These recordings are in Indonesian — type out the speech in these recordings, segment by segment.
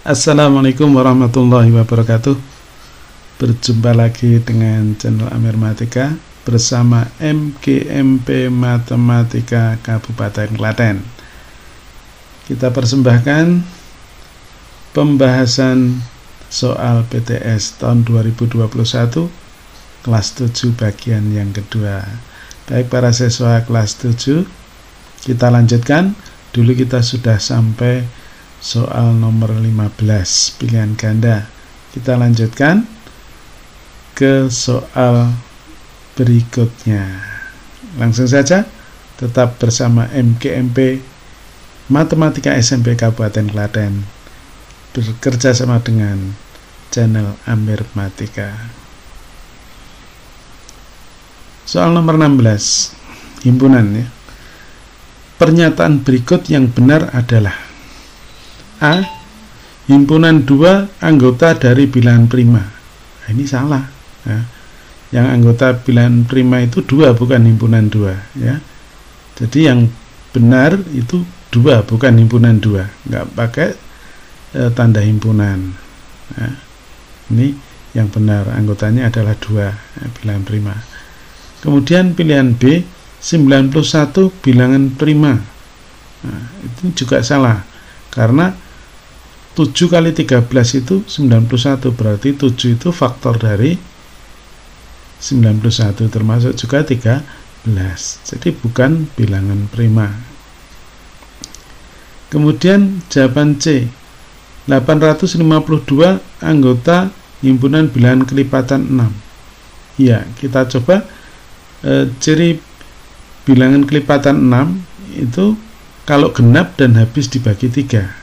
Assalamualaikum warahmatullahi wabarakatuh. Berjumpa lagi dengan channel Amirmatika bersama MGMP Matematika Kabupaten Klaten. Kita persembahkan pembahasan soal PTS tahun 2021 kelas 7 bagian yang kedua. Baik para siswa kelas 7, kita lanjutkan. Dulu kita sudah sampai soal nomor 15 pilihan ganda. Kita lanjutkan ke soal berikutnya. Langsung saja, tetap bersama MGMP Matematika SMP Kabupaten Klaten, bekerja sama dengan channel Amirmatika. Soal nomor 16, himpunan ya. Pernyataan berikut yang benar adalah: A. Himpunan 2 anggota dari bilangan prima. Nah, ini salah ya. Yang anggota bilangan prima itu 2, bukan himpunan 2 ya. Jadi yang benar itu 2, bukan himpunan 2. Nggak pakai tanda himpunan ya. Ini yang benar, anggotanya adalah 2 ya, bilangan prima. Kemudian pilihan B, 91 bilangan prima. Nah, itu juga salah, karena 7 kali 13 itu 91, berarti 7 itu faktor dari 91, termasuk juga 13. Jadi bukan bilangan prima. Kemudian jawaban C, 852 anggota himpunan bilangan kelipatan 6. Ya, kita coba ciri bilangan kelipatan 6 itu kalau genap dan habis dibagi 3.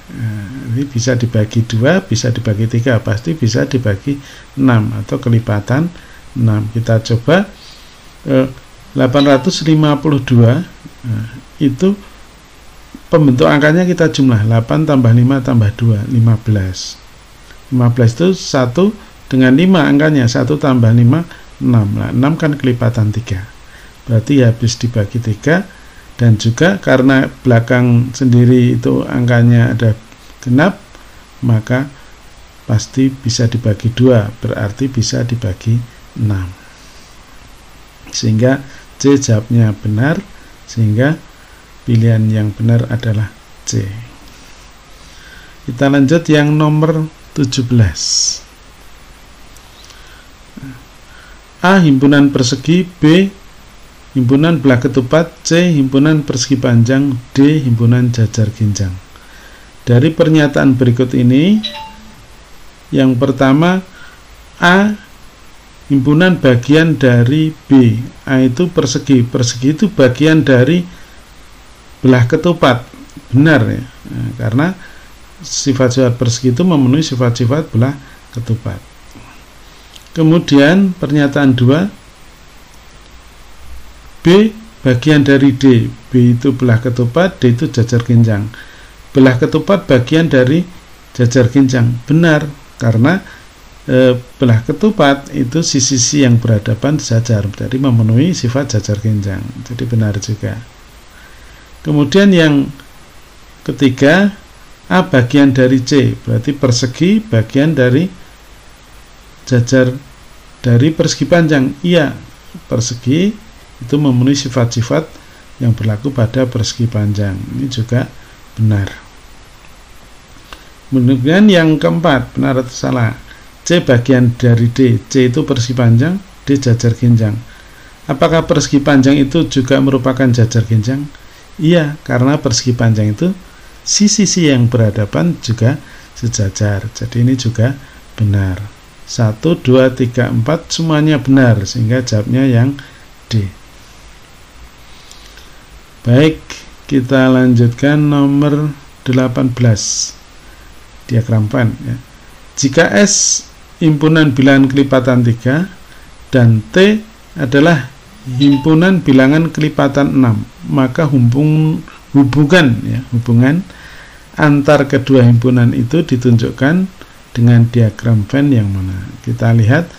Ini bisa dibagi 2, bisa dibagi 3, pasti bisa dibagi 6 atau kelipatan 6. Kita coba 852 itu pembentuk angkanya kita jumlah 8 tambah 5 tambah 2, 15. 15 itu 1 dengan 5 angkanya, 1 tambah 5, 6. Nah, 6 kan kelipatan 3, berarti habis dibagi 3. Dan juga karena belakang sendiri itu angkanya ada genap, maka pasti bisa dibagi 2, berarti bisa dibagi 6. Sehingga C jawabnya benar, sehingga pilihan yang benar adalah C. Kita lanjut yang nomor 17. A. Himpunan persegi. B. Himpunan belah ketupat. C. Himpunan persegi panjang. D. Himpunan jajar ginjang. Dari pernyataan berikut ini, yang pertama, A. Himpunan bagian dari B. A itu persegi. Persegi itu bagian dari belah ketupat. Benar ya, nah, karena sifat-sifat persegi itu memenuhi sifat-sifat belah ketupat. Kemudian pernyataan 2, B bagian dari D. B itu belah ketupat, D itu jajar ginjang. Belah ketupat bagian dari jajar ginjang. Benar, karena belah ketupat itu sisi-sisi yang berhadapan sejajar, jadi memenuhi sifat jajar ginjang. Jadi benar juga. Kemudian yang ketiga, A bagian dari C, berarti persegi bagian dari jajar dari persegi panjang. Iya, persegi itu memenuhi sifat-sifat yang berlaku pada persegi panjang. Ini juga benar. Kemudian yang keempat, benar atau salah? C bagian dari D. C itu persegi panjang, D jajar ginjang. Apakah persegi panjang itu juga merupakan jajar ginjang? Iya, karena persegi panjang itu sisi-sisi yang berhadapan juga sejajar. Jadi ini juga benar. 1, 2, 3, 4 semuanya benar, sehingga jawabnya yang D. Baik, kita lanjutkan nomor 18. Diagram Venn ya. Jika S himpunan bilangan kelipatan 3 dan T adalah himpunan bilangan kelipatan 6, maka hubungan antar kedua himpunan itu ditunjukkan dengan diagram Venn yang mana? Kita lihat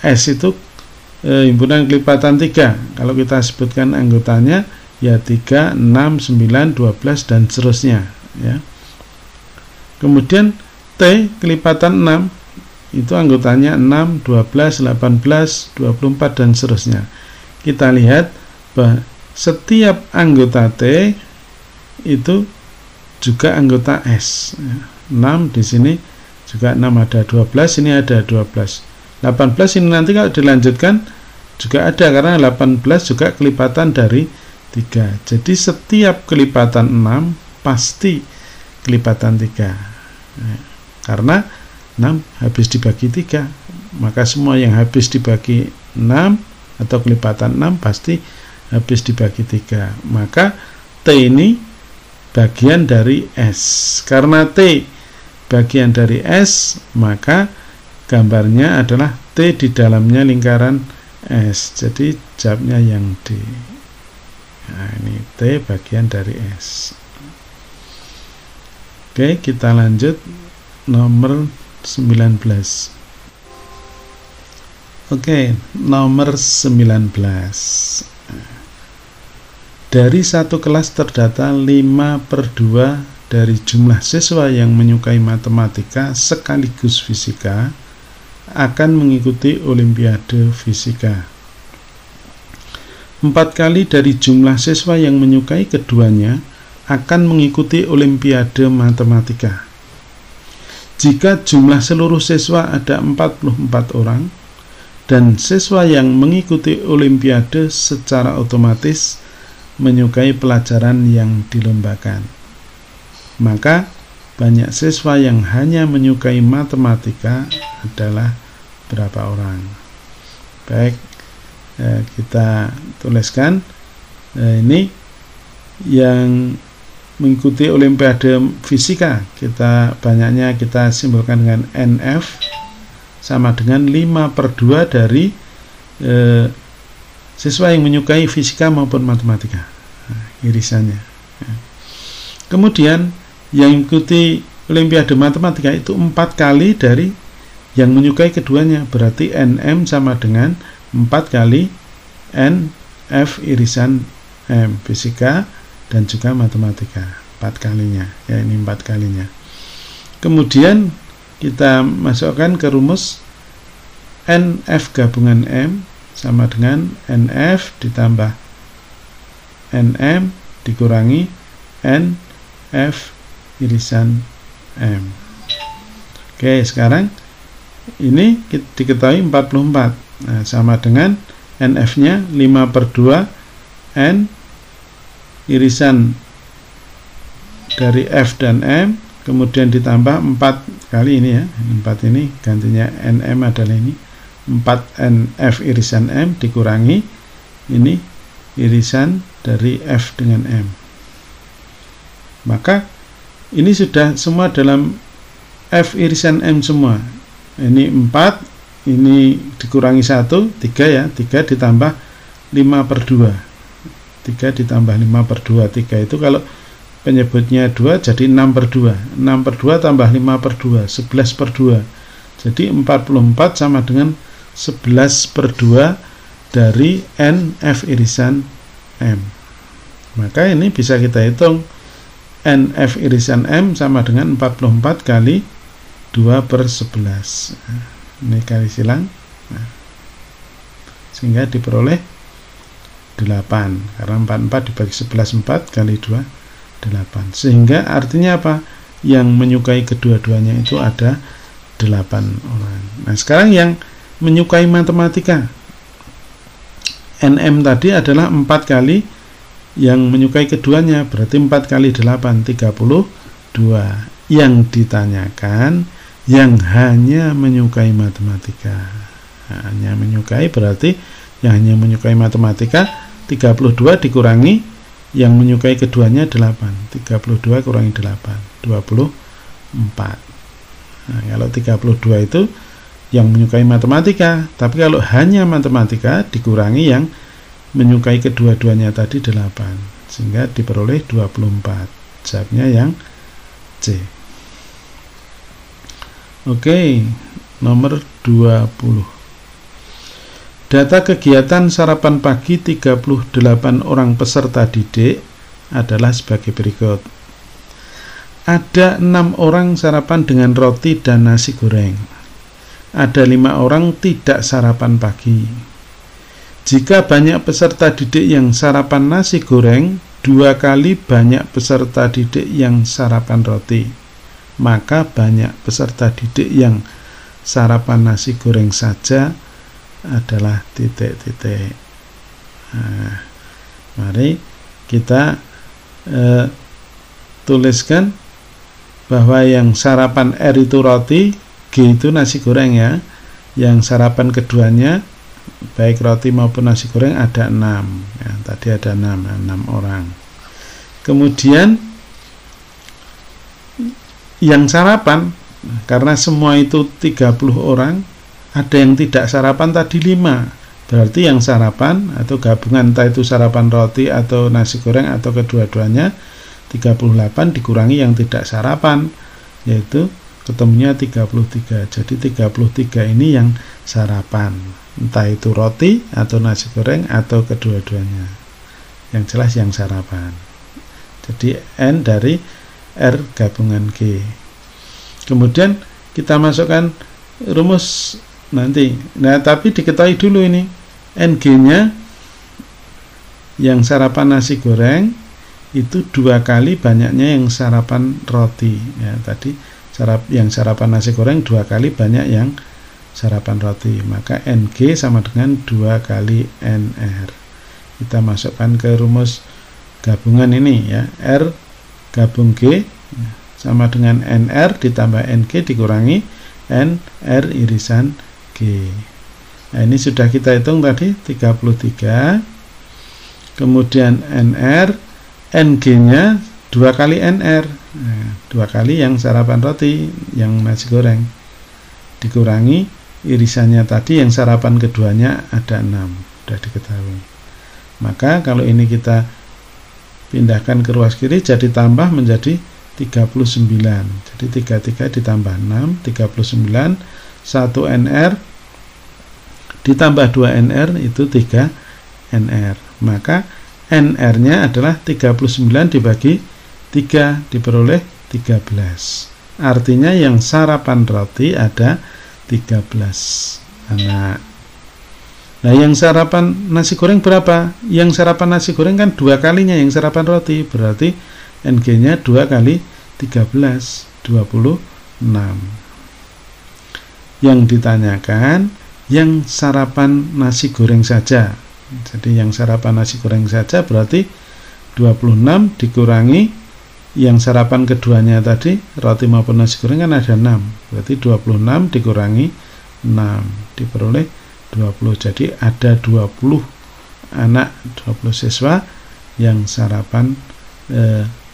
S itu himpunan kelipatan 3. Kalau kita sebutkan anggotanya ya 3, 6, 9, 12 dan seterusnya ya. Kemudian T kelipatan 6 itu anggotanya 6, 12, 18, 24 dan seterusnya. Kita lihat bahwa setiap anggota T itu juga anggota S. 6 di sini juga 6 ada 12, ini ada 12. 18 ini nanti kalau dilanjutkan juga ada karena 18 juga kelipatan dari 3. Jadi setiap kelipatan 6 pasti kelipatan 3. Karena 6 habis dibagi 3, maka semua yang habis dibagi 6 atau kelipatan 6 pasti habis dibagi 3. Maka T ini bagian dari S. Karena T bagian dari S, maka gambarnya adalah T di dalamnya lingkaran S. Jadi jawabnya yang D. Nah, ini T bagian dari S. Oke, kita lanjut nomor 19. Oke, nomor 19. Dari satu kelas terdata 5/2 dari jumlah siswa yang menyukai matematika sekaligus fisika akan mengikuti Olimpiade Fisika. 4 kali dari jumlah siswa yang menyukai keduanya akan mengikuti Olimpiade Matematika. Jika jumlah seluruh siswa ada 44 orang dan siswa yang mengikuti Olimpiade secara otomatis menyukai pelajaran yang dilombakan, maka banyak siswa yang hanya menyukai matematika adalah berapa orang? Baik, kita tuliskan ini yang mengikuti Olimpiade Fisika, banyaknya kita simbolkan dengan NF sama dengan 5/2 dari siswa yang menyukai fisika maupun matematika. Irisannya. Kemudian yang mengikuti Olimpiade Matematika itu 4 kali dari yang menyukai keduanya, berarti NM sama dengan 4 kali NF irisan M, fisika dan juga matematika, 4 kalinya, ya ini 4 kalinya. Kemudian kita masukkan ke rumus NF gabungan M sama dengan NF ditambah NM dikurangi NF irisan M. Oke, sekarang ini diketahui 44. Nah, sama dengan NF-nya 5/2 N irisan dari F dan M, kemudian ditambah 4 kali ini ya, 4 ini gantinya NM adalah ini 4 NF irisan M dikurangi ini irisan dari F dengan M. Maka ini sudah semua dalam F irisan M semua. Ini 4, ini dikurangi 1, 3 ya, 3 ditambah 5/2. 3 ditambah 5/2, 3 itu kalau penyebutnya 2 jadi 6/2. 6/2 tambah 5/2, 11/2. Jadi 44 sama dengan 11/2 dari NF irisan M. Maka ini bisa kita hitung NF irisan M sama dengan 44 kali 2/11. Ini kali silang. Sehingga diperoleh 8, karena 44 dibagi 11 4 kali 2 8. Sehingga artinya apa? Yang menyukai kedua-duanya itu ada 8 orang. Nah, sekarang yang menyukai matematika, NM tadi adalah 4 kali yang menyukai keduanya, berarti 4 kali 8 32. Yang ditanyakan yang hanya menyukai matematika. Hanya menyukai berarti yang hanya menyukai matematika 32 dikurangi yang menyukai keduanya 8. 32 kurangi 8, 24. Nah, kalau 32 itu yang menyukai matematika, tapi kalau hanya matematika dikurangi yang menyukai kedua-duanya tadi 8, sehingga diperoleh 24. Jawabnya yang C. Oke, nomor 20. Data kegiatan sarapan pagi 38 orang peserta didik adalah sebagai berikut. ada 6 orang sarapan dengan roti dan nasi goreng. Ada 5 orang tidak sarapan pagi. Jika banyak peserta didik yang sarapan nasi goreng 2 kali banyak peserta didik yang sarapan roti, maka banyak peserta didik yang sarapan nasi goreng saja adalah titik-titik. Nah, mari kita tuliskan bahwa yang sarapan R itu roti, G itu nasi goreng ya. Yang sarapan keduanya baik roti maupun nasi goreng ada 6 ya, tadi ada 6 orang. Kemudian yang sarapan, karena semua itu 30 orang, ada yang tidak sarapan tadi 5. Berarti yang sarapan atau gabungan entah itu sarapan roti atau nasi goreng atau kedua-duanya 38 dikurangi yang tidak sarapan, yaitu ketemunya 33. Jadi 33 ini yang sarapan, entah itu roti atau nasi goreng atau kedua-duanya. Yang jelas yang sarapan. Jadi N dari R gabungan G. Kemudian kita masukkan rumus nanti. Nah, tapi diketahui dulu ini NG-nya yang sarapan nasi goreng itu 2 kali banyaknya yang sarapan roti ya. Tadi yang sarapan nasi goreng 2 kali banyak yang sarapan roti, maka NG sama dengan 2 kali NR. Kita masukkan ke rumus gabungan ini ya, R gabung G sama dengan NR ditambah NG dikurangi NR irisan G. Nah, ini sudah kita hitung tadi 33. Kemudian NR, NG-nya 2 kali NR. Nah, 2 kali yang sarapan roti, yang nasi goreng. Dikurangi irisannya tadi yang sarapan keduanya ada 6. Sudah diketahui. Maka kalau ini kita pindahkan ke ruas kiri jadi tambah menjadi 39. Jadi 33 ditambah 6, 39, 1 NR ditambah 2 NR itu 3 NR. Maka NR-nya adalah 39 dibagi 3 diperoleh 13. Artinya yang sarapan roti ada 13 anak. Nah, yang sarapan nasi goreng berapa? Yang sarapan nasi goreng kan 2 kalinya yang sarapan roti, berarti NG-nya 2 kali 13, 26. Yang ditanyakan yang sarapan nasi goreng saja. Jadi yang sarapan nasi goreng saja berarti 26 dikurangi yang sarapan keduanya tadi, roti maupun nasi goreng kan ada 6. Berarti 26 dikurangi 6 diperoleh 20. Jadi ada 20 anak, 20 siswa yang sarapan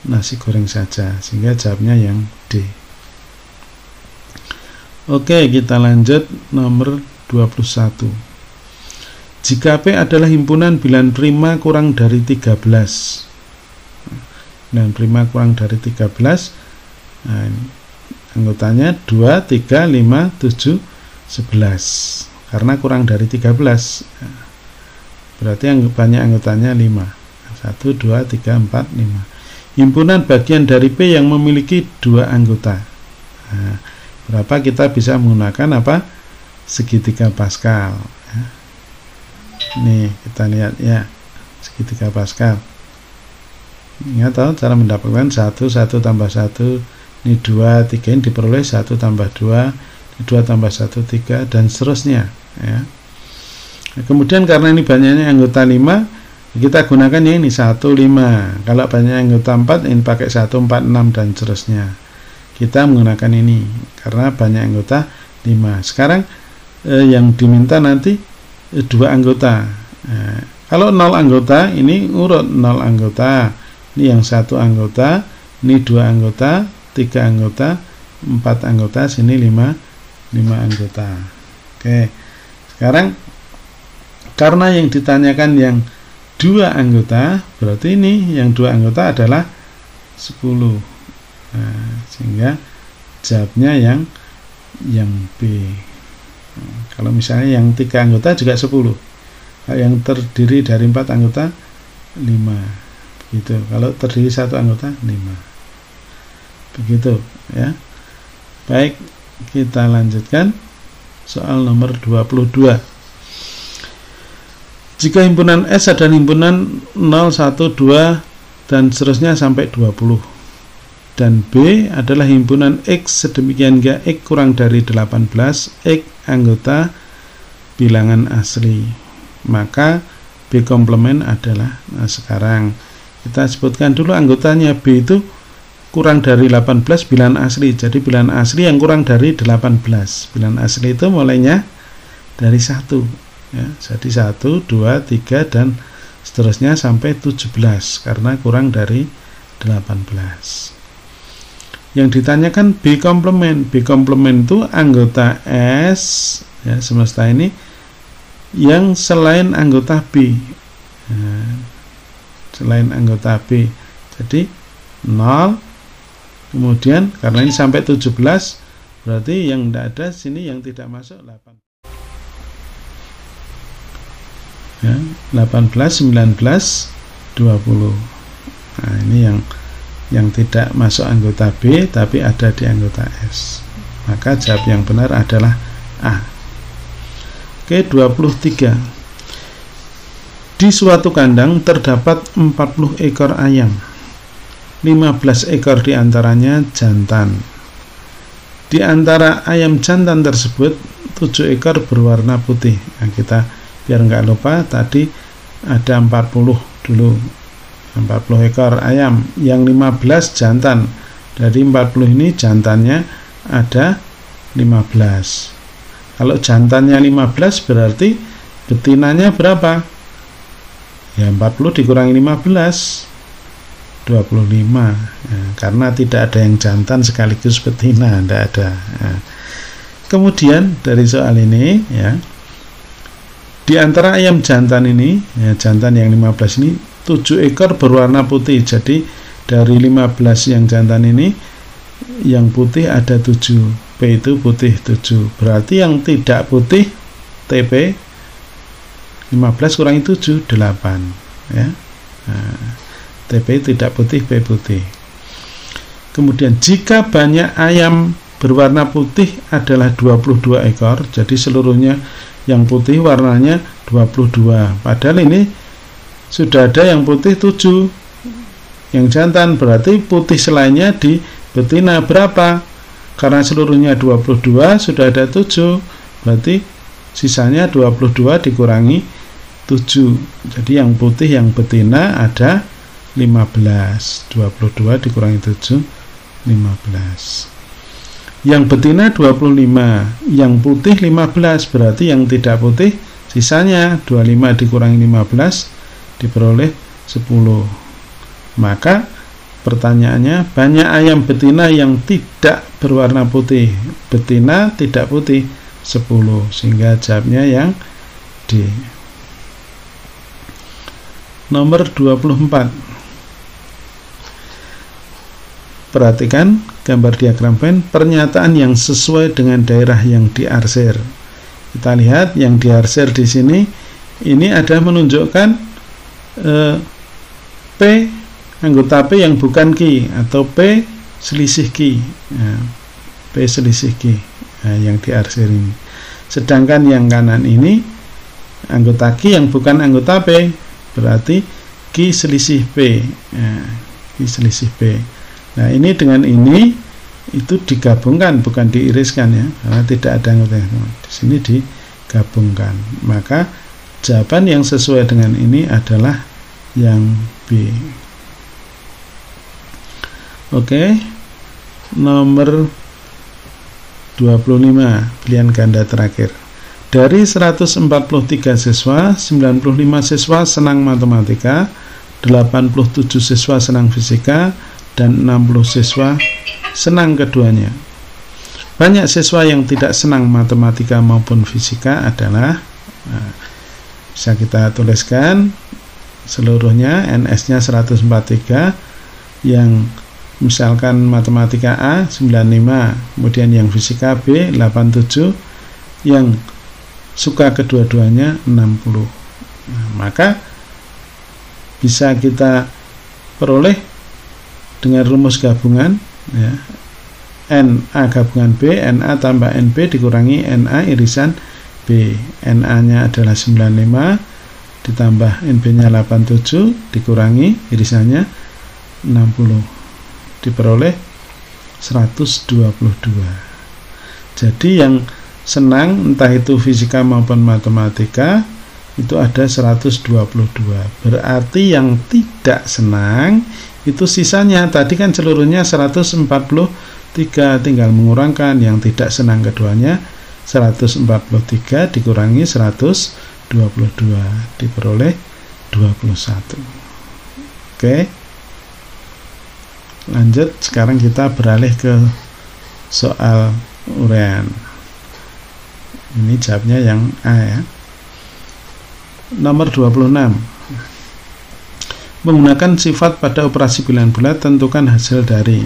nasi goreng saja, sehingga jawabnya yang D. Oke, kita lanjut nomor 21. Jika P adalah himpunan bilangan prima kurang dari 13. Bilangan prima kurang dari 13. Nah, anggotanya 2, 3, 5, 7, 11. Karena kurang dari 13. Berarti banyak anggotanya 5. 1, 2, 3, 4, 5. Himpunan bagian dari P yang memiliki 2 anggota. Nah, berapa kita bisa menggunakan apa? Segitiga Pascal. Nih, kita lihat ya. Segitiga Pascal. Ingat tahu cara mendapatkan 1, 1 tambah 1. Ini 2, 3 ini diperoleh 1 tambah 2. Ini 2 tambah 1, 3 dan seterusnya ya. Nah, kemudian karena ini banyaknya anggota 5, kita gunakan yang ini 1, 5. Kalau banyak anggota 4, ini pakai 1, 4, 6 dan seterusnya. Kita menggunakan ini karena banyak anggota 5. Sekarang yang diminta nanti 2 anggota. Kalau 0 anggota, ini urut 0 anggota. Ini yang 1 anggota, ini 2 anggota, 3 anggota, 4 anggota, sini 5 anggota. Oke. Sekarang karena yang ditanyakan yang 2 anggota, berarti ini yang 2 anggota adalah 10. Nah, sehingga jawabnya yang B. Nah, kalau misalnya yang 3 anggota juga 10. Kalau yang terdiri dari 4 anggota 5. Gitu. Kalau terdiri 1 anggota 5. Begitu ya. Baik, kita lanjutkan soal nomor 22. Jika himpunan S adalah himpunan 0, 1, 2 dan seterusnya sampai 20, dan B adalah himpunan X sedemikian hingga X kurang dari 18, X anggota bilangan asli, maka B komplement adalah, nah sekarang kita sebutkan dulu anggotanya. B itu kurang dari 18 bilangan asli, jadi bilangan asli yang kurang dari 18. Bilangan asli itu mulainya dari 1 ya, jadi 1, 2, 3 dan seterusnya sampai 17 karena kurang dari 18. Yang ditanyakan B komplement. B komplement itu anggota S ya, semesta ini yang selain anggota B, nah, selain anggota B, jadi 0, kemudian karena ini sampai 17 berarti yang tidak ada sini, yang tidak masuk 8 ya, 18, 19, 20. Nah ini yang tidak masuk anggota B tapi ada di anggota S, maka jawab yang benar adalah A. Oke, 23. Di suatu kandang terdapat 40 ekor ayam, 15 ekor diantaranya jantan. Di antara ayam jantan tersebut 7 ekor berwarna putih. Nah, kita biar nggak lupa tadi ada 40 dulu, 40 ekor ayam, yang 15 jantan. Dari 40 ini jantannya ada 15. Kalau jantannya 15 berarti betinanya berapa? Ya 40 dikurangi 15, 25 ya, karena tidak ada yang jantan sekaligus betina, tidak ada ya. Kemudian dari soal ini ya, di antara ayam jantan ini ya, jantan yang 15 ini 7 ekor berwarna putih. Jadi dari 15 yang jantan ini yang putih ada 7. P itu putih 7. Berarti yang tidak putih TP 15 kurangi 7 8 ya. Nah, TP tidak putih, P putih. Kemudian jika banyak ayam berwarna putih adalah 22 ekor, jadi seluruhnya yang putih warnanya 22. Padahal ini sudah ada yang putih 7 yang jantan, berarti putih selainnya di betina berapa? Karena seluruhnya 22 sudah ada 7, berarti sisanya 22 dikurangi 7. Jadi yang putih yang betina ada 15. 22 dikurangi 7 15. Yang betina 25, yang putih 15, berarti yang tidak putih sisanya 25 dikurangi 15 diperoleh 10. Maka pertanyaannya, banyak ayam betina yang tidak berwarna putih. Betina tidak putih 10, sehingga jawabnya yang D. Nomor 24. Perhatikan gambar diagram Venn, pernyataan yang sesuai dengan daerah yang diarsir. Kita lihat yang diarsir di sini, ini ada menunjukkan P anggota P yang bukan Q atau P selisih Q. Nah, P selisih Q yang diarsir ini. Sedangkan yang kanan ini anggota Q yang bukan anggota P, berarti Q selisih P. Nah, Q selisih P. Nah ini dengan ini itu digabungkan, bukan diiriskan ya, karena tidak ada anggota. Di sini digabungkan. Maka jawaban yang sesuai dengan ini adalah yang B. Oke, nomor 25, pilihan ganda terakhir. Dari 143 siswa, 95 siswa senang matematika, 87 siswa senang fisika, dan 60 siswa senang keduanya. Banyak siswa yang tidak senang matematika maupun fisika adalah, nah, bisa kita tuliskan seluruhnya, NS-nya 143, yang misalkan matematika A 95, kemudian yang fisika B 87, yang suka kedua-duanya 60. Nah, maka bisa kita peroleh dengan rumus gabungan ya, NA gabungan B, NA tambah NB dikurangi NA irisan B. NA nya adalah 95 ditambah NB nya 87 dikurangi irisannya 60 diperoleh 122. Jadi yang senang entah itu fisika maupun matematika itu ada 122. Berarti yang tidak senang itu sisanya, tadi kan seluruhnya 143, tinggal mengurangkan yang tidak senang keduanya. 143 dikurangi 122 diperoleh 21. Oke, lanjut. Sekarang kita beralih ke soal uraian. Ini jawabnya yang A ya. Nomor 26. Menggunakan sifat pada operasi pilihan bulat, tentukan hasil dari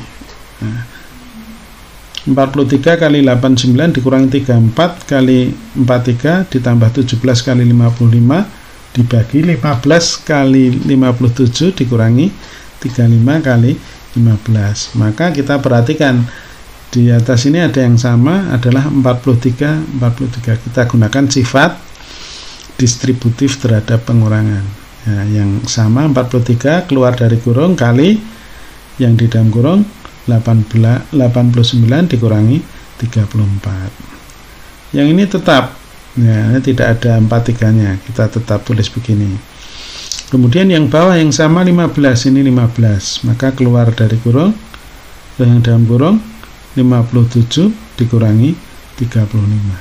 43 kali 89 dikurangi 34 kali 43 ditambah 17 kali 55 dibagi 15 kali 57 dikurangi 35 kali 15. Maka kita perhatikan di atas ini ada yang sama, adalah 43. Kita gunakan sifat distributif terhadap pengurangan. Nah, yang sama 43 keluar dari kurung kali yang di dalam kurung 89 dikurangi 34. Yang ini tetap, ya, tidak ada 43-nya, kita tetap tulis begini. Kemudian yang bawah yang sama 15, ini 15, maka keluar dari kurung, yang dalam kurung 57 dikurangi 35.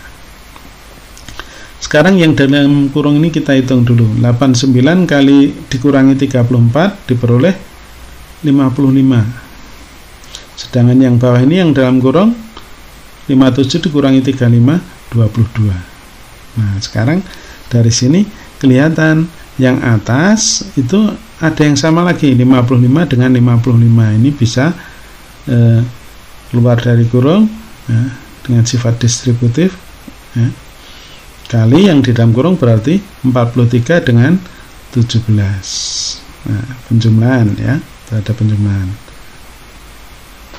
Sekarang yang dalam kurung ini kita hitung dulu. 89 kali dikurangi 34 diperoleh 55. Sedangkan yang bawah ini yang dalam kurung 57 dikurangi 35 22. Nah, sekarang dari sini kelihatan yang atas itu ada yang sama lagi, 55 dengan 55. Ini bisa keluar dari kurung ya, dengan sifat distributif ya, kali yang di dalam kurung berarti 43 dengan 17. Nah, penjumlahan ya, ada penjumlahan.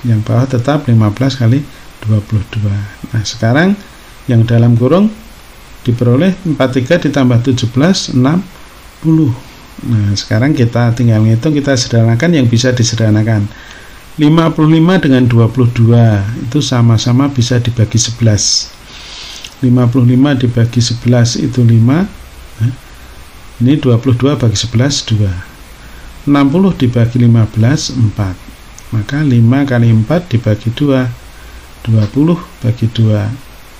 Yang bawah tetap 15 kali 22. Nah, sekarang yang dalam kurung diperoleh 43 ditambah 17 60. Nah, sekarang kita tinggal ngitung, kita sederhanakan yang bisa disederhanakan. 55 dengan 22 itu sama-sama bisa dibagi 11. 55 dibagi 11 itu 5. Nah, ini 22 bagi 11 2. 60 dibagi 15 4. Maka 5 kali 4 dibagi 2, 20 bagi 2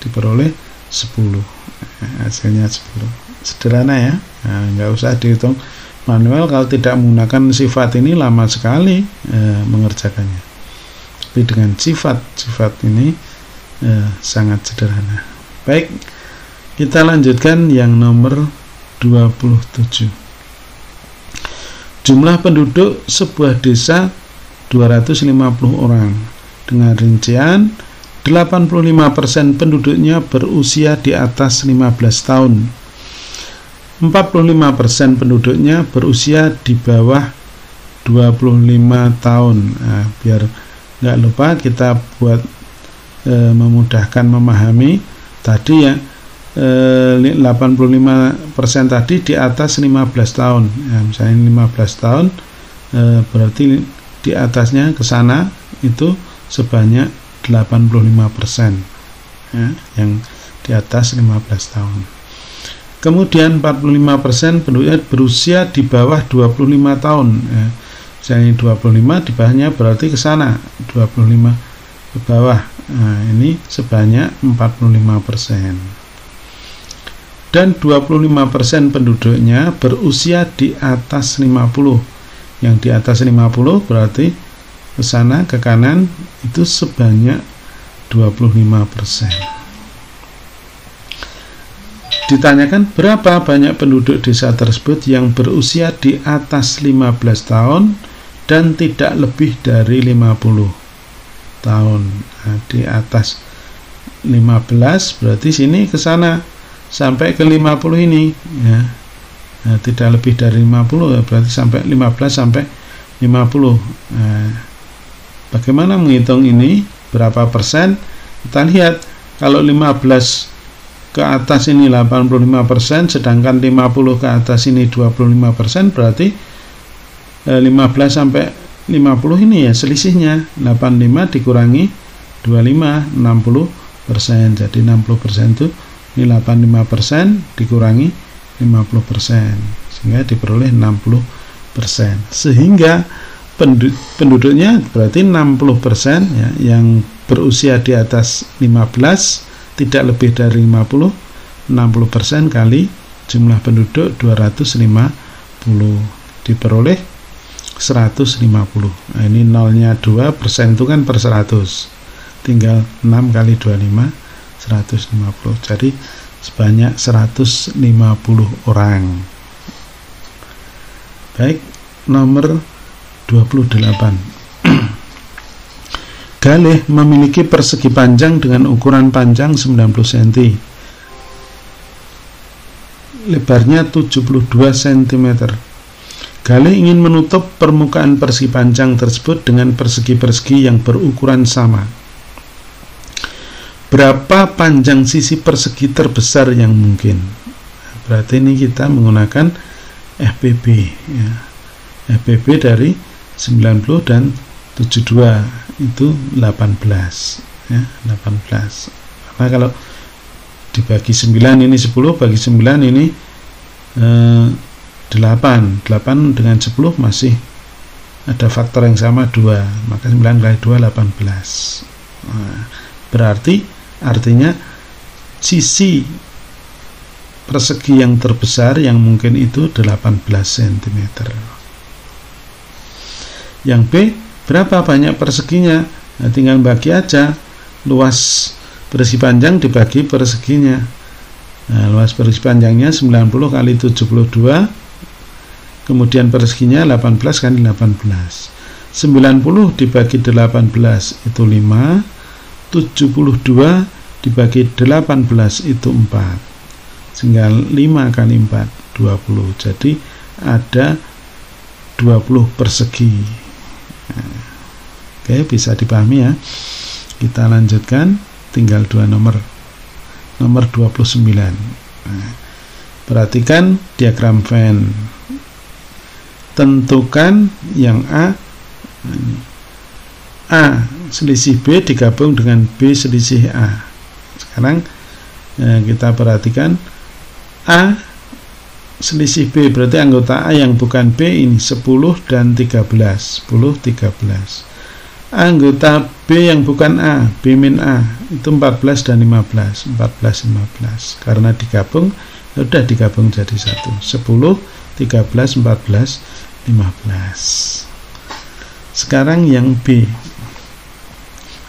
diperoleh 10. Nah, hasilnya 10. Sederhana ya, nah, nggak usah dihitung manual. Kalau tidak menggunakan sifat ini lama sekali mengerjakannya. Tapi dengan sifat ini sangat sederhana. Baik, kita lanjutkan yang nomor 27. Jumlah penduduk sebuah desa 250 orang, dengan rincian 85% penduduknya berusia di atas 15 tahun, 45% penduduknya berusia di bawah 25 tahun. Nah, biar nggak lupa kita buat memudahkan memahami tadi ya, 85% tadi di atas 15 tahun ya, misalnya 15 tahun berarti di atasnya ke sana itu sebanyak 85% ya, yang di atas 15 tahun. Kemudian 45% penduduknya berusia di bawah 25 tahun ya. Misalnya 25 di bawahnya berarti ke sana 25 ke bawah. Nah, ini sebanyak 45%. Dan 25% penduduknya berusia di atas 50. Yang di atas 50 berarti ke sana ke kanan itu sebanyak 25%. Ditanyakan berapa banyak penduduk desa tersebut yang berusia di atas 15 tahun dan tidak lebih dari 50 tahun. Nah, di atas 15 berarti sini ke sana sampai ke 50 ini ya. Nah, tidak lebih dari 50 berarti sampai 15 sampai 50. Nah, Bagaimana menghitung ini? Berapa persen? Kita lihat, kalau 15 ke atas ini 85%, sedangkan 50 ke atas ini 25%, berarti 15 sampai 50 ini ya selisihnya 85 dikurangi 25, 60%. Jadi 60% itu ini 85% dikurangi 50%, sehingga diperoleh 60%. Sehingga penduduknya berarti 60% ya, yang berusia di atas 15, tidak lebih dari 50, 60% kali jumlah penduduk 250 diperoleh 150. Nah, ini nolnya 2, persen itu kan per 100, tinggal 6 kali 25, 150. Jadi sebanyak 150 orang. Baik, nomor 28. Galih memiliki persegi panjang dengan ukuran panjang 90 cm, lebarnya 72 cm. Galih ingin menutup permukaan persegi panjang tersebut dengan persegi-persegi yang berukuran sama. Berapa panjang sisi persegi terbesar yang mungkin? Berarti ini kita menggunakan FPB ya. FPB dari 90 dan 72 itu 18 ya, 18. Karena kalau dibagi 9 ini 10, bagi 9 ini 8 dengan 10 masih ada faktor yang sama 2, maka 9 kali 2 18. Nah, berarti artinya sisi persegi yang terbesar yang mungkin itu 18 cm. Yang B, berapa banyak perseginya? Nah, tinggal bagi aja luas persegi panjang dibagi perseginya. Nah, luas persegi panjangnya 90 kali 72, kemudian perseginya 18 kali 18. 90 dibagi 18 itu 5, 72 dibagi 18 itu 4, sehingga 5 kali 4 20. Jadi ada 20 persegi. Oke, bisa dipahami ya. Kita lanjutkan, tinggal 2 nomor. Nomor 29. Nah, perhatikan diagram Venn. Tentukan yang A. A selisih B digabung dengan B selisih A. Sekarang kita perhatikan A selisih B, berarti anggota A yang bukan B ini 10 dan 13. 10, 13. Anggota B yang bukan A, B min A, itu 14 dan 15. 14, 15. Karena digabung, sudah digabung jadi 1. 10, 13, 14, 15. Sekarang yang B.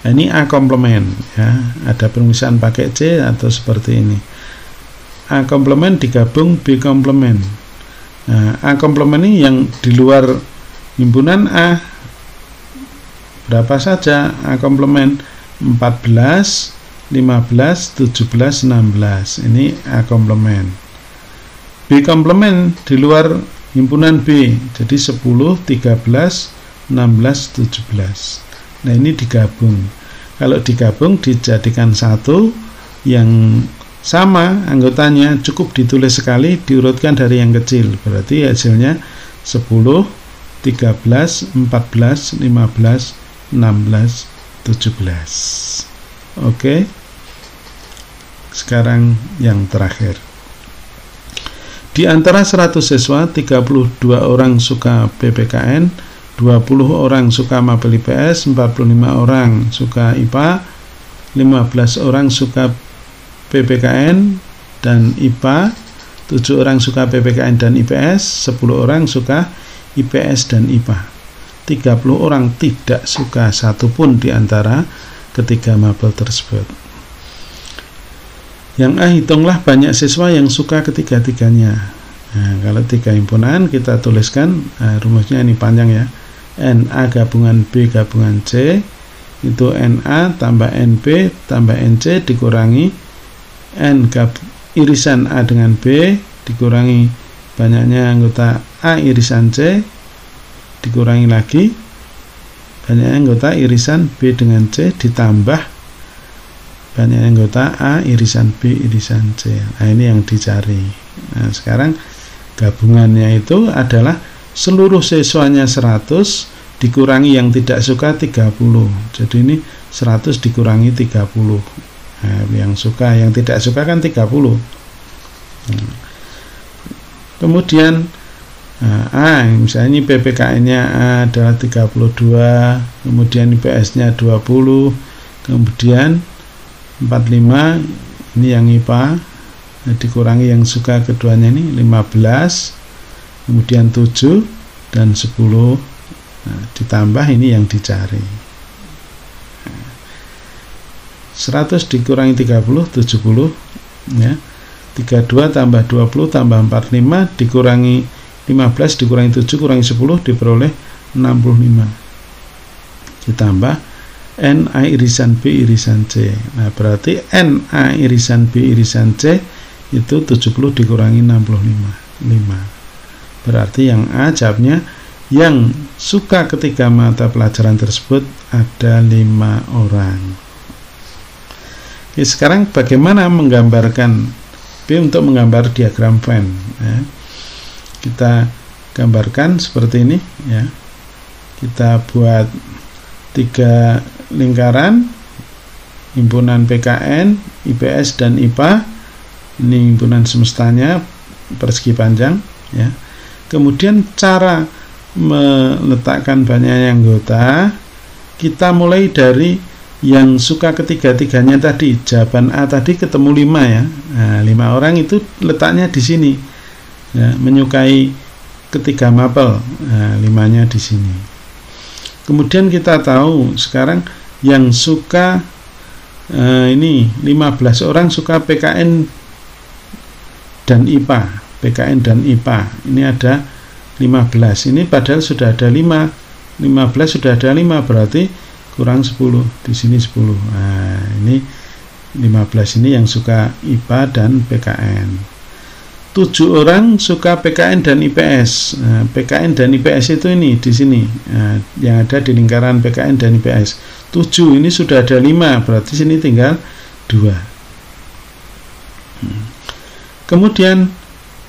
Nah, ini A komplement ya. Ada permisahan pakai C atau seperti ini. A komplement digabung B komplement. Nah, A komplement ini yang di luar himpunan A berapa saja? A komplement 14, 15, 17, 16. Ini A komplement. B komplement di luar himpunan B, jadi 10, 13, 16, 17. Nah, ini digabung. Kalau digabung dijadikan satu yang sama anggotanya, cukup ditulis sekali, diurutkan dari yang kecil. Berarti hasilnya 10, 13, 14, 15, 16, 17. Oke. Sekarang yang terakhir. Di antara 100 siswa, 32 orang suka PPKN, 20 orang suka mapel IPS, 45 orang suka IPA, 15 orang suka PPKN dan IPA, 7 orang suka PPKN dan IPS, 10 orang suka IPS dan IPA. 30 orang tidak suka satupun di antara ketiga mapel tersebut. Yang A, hitunglah banyak siswa yang suka ketiga-tiganya. Nah, kalau 3 himpunan kita tuliskan, rumusnya ini panjang ya. NA gabungan B gabungan C itu NA tambah NB tambah NC dikurangi N irisan A dengan B dikurangi banyaknya anggota A irisan C dikurangi lagi banyaknya anggota irisan B dengan C ditambah banyaknya anggota A irisan B irisan C. Nah, ini yang dicari. Nah, sekarang gabungannya itu adalah seluruh siswanya 100 dikurangi yang tidak suka 30. Jadi ini 100 dikurangi 30. Nah, yang suka, yang tidak suka kan 30. Kemudian A, misalnya ini PPKN-nya A adalah 32, kemudian IPS-nya 20, kemudian 45, ini yang IPA, dikurangi yang suka keduanya ini 15, kemudian 7 dan 10, ditambah ini yang dicari. 100 dikurangi 30, 70, ya. 32 tambah 20 tambah 45 dikurangi 15 dikurangi 7 kurangi 10 diperoleh 65. Ditambah NA irisan B irisan C. Nah, berarti NA irisan B irisan C itu 70 dikurangi 65. 5. Berarti yang A jawabnya yang suka ketiga mata pelajaran tersebut ada 5 orang. Oke, sekarang bagaimana menggambarkan B untuk menggambar diagram Venn, ya. Kita gambarkan seperti ini, ya. Kita buat 3 lingkaran, himpunan PKN, IPS dan IPA. Ini himpunan semestanya persegi panjang, ya. Kemudian cara meletakkan banyaknya anggota, kita mulai dari yang suka ketiga-tiganya tadi. Jawaban A tadi ketemu 5, ya. Nah, 5 orang itu letaknya di sini, ya, menyukai ketiga mapel. Nah, 5-nya di sini. Kemudian kita tahu sekarang yang suka ini 15 orang suka PKN dan IPA. PKN dan IPA ini ada 15. Ini padahal sudah ada 5. 15 sudah ada 5, berarti kurang 10, di sini 10. Nah, ini 15 ini yang suka IPA dan PKN. 7 orang suka PKN dan IPS. Nah, PKN dan IPS itu ini di sini. Nah, yang ada di lingkaran PKN dan IPS. 7 ini sudah ada 5, berarti sini tinggal 2. Kemudian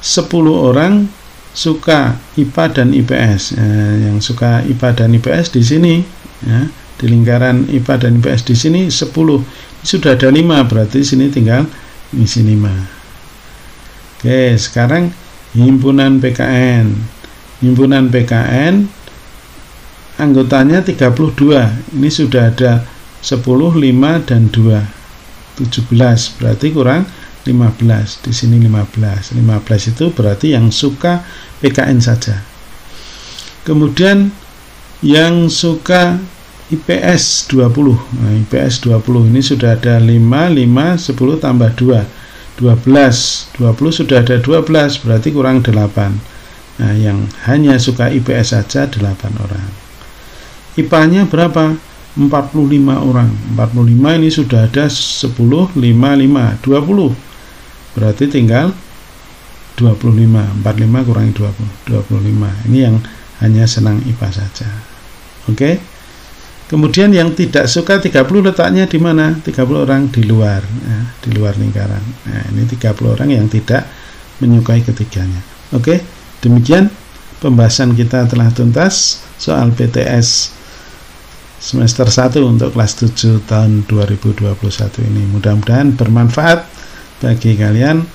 10 orang suka IPA dan IPS. Nah, yang suka IPA dan IPS di sini, ya. Di lingkaran IPA dan IPS di sini 10. Sudah ada 5, berarti sini tinggal isi 5. Oke, sekarang himpunan PKN. Himpunan PKN anggotanya 32. Ini sudah ada 10, 5 dan 2. 17, berarti kurang 15. Di sini 15. 15 itu berarti yang suka PKN saja. Kemudian yang suka IPS 20. Nah, IPS 20 ini sudah ada 5, 5, 10 tambah 2. 12. 20 sudah ada 12, berarti kurang 8. Nah, yang hanya suka IPS saja 8 orang. IPA-nya berapa? 45 orang. 45 ini sudah ada 10, 5, 5, 20. Berarti tinggal 25. 45 kurangi 20. 25. Ini yang hanya senang IPA saja. Oke? Kemudian yang tidak suka 30 letaknya di mana? 30 orang di luar, ya, di luar lingkaran. Nah, ini 30 orang yang tidak menyukai ketiganya. Oke, demikian pembahasan kita telah tuntas soal PTS semester 1 untuk kelas 7 tahun 2021 ini. Mudah-mudahan bermanfaat bagi kalian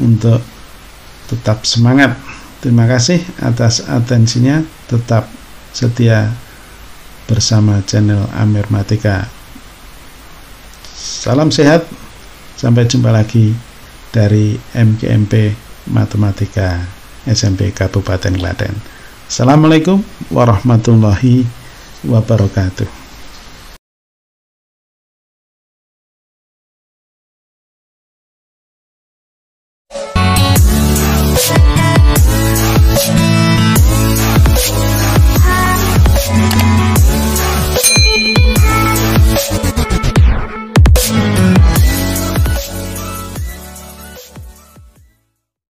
untuk tetap semangat. Terima kasih atas atensinya. Tetap setia bersama channel Amirmatika. Salam sehat, sampai jumpa lagi dari MKMP Matematika SMP Kabupaten Klaten. Assalamualaikum warahmatullahi wabarakatuh.